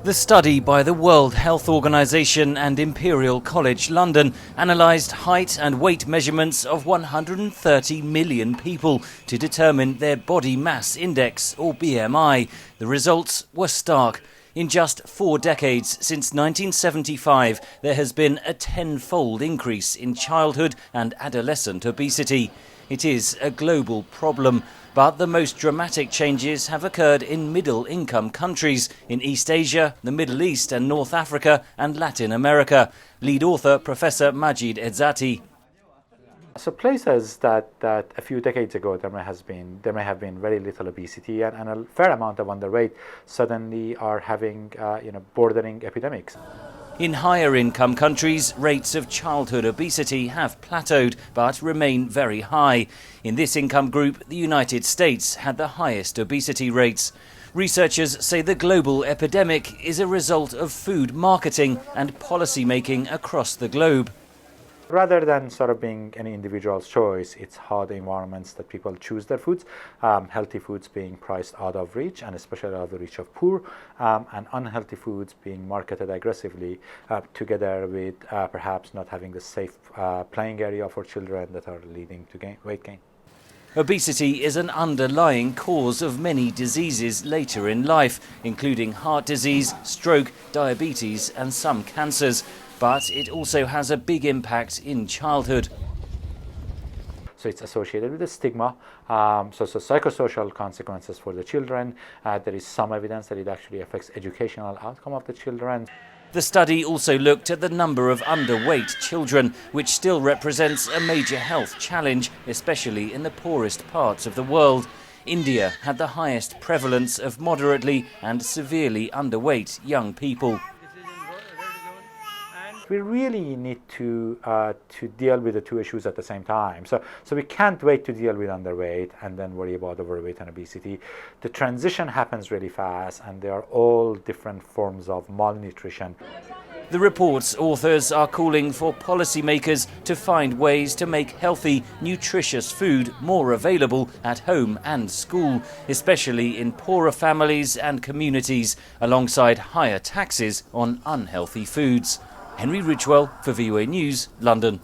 The study by the World Health Organization and Imperial College London analysed height and weight measurements of 130 million people to determine their body mass index, or BMI. The results were stark. In just 4 decades, since 1975, there has been a tenfold increase in childhood and adolescent obesity. It is a global problem, but the most dramatic changes have occurred in middle-income countries in East Asia, the Middle East and North Africa and Latin America. Lead author Professor Majid Edzati. So places that a few decades ago there may have been very little obesity and a fair amount of underweight suddenly are having bordering epidemics. In higher income countries, rates of childhood obesity have plateaued but remain very high. In this income group, the United States had the highest obesity rates. Researchers say the global epidemic is a result of food marketing and policy making across the globe. Rather than sort of being any individual's choice, it's how the environments that people choose their foods, healthy foods being priced out of reach and especially out of the reach of poor, and unhealthy foods being marketed aggressively together with perhaps not having the safe playing area for children that are leading to weight gain. Obesity is an underlying cause of many diseases later in life, including heart disease, stroke, diabetes and some cancers. But it also has a big impact in childhood. So it's associated with the stigma, so psychosocial consequences for the children. There is some evidence that it actually affects educational outcome of the children. The study also looked at the number of underweight children, which still represents a major health challenge, especially in the poorest parts of the world. India had the highest prevalence of moderately and severely underweight young people. We really need to deal with the two issues at the same time. So we can't wait to deal with underweight and then worry about overweight and obesity. The transition happens really fast and they are all different forms of malnutrition. The report's authors are calling for policymakers to find ways to make healthy, nutritious food more available at home and school, especially in poorer families and communities, alongside higher taxes on unhealthy foods. Henry Ridgwell for VOA News, London.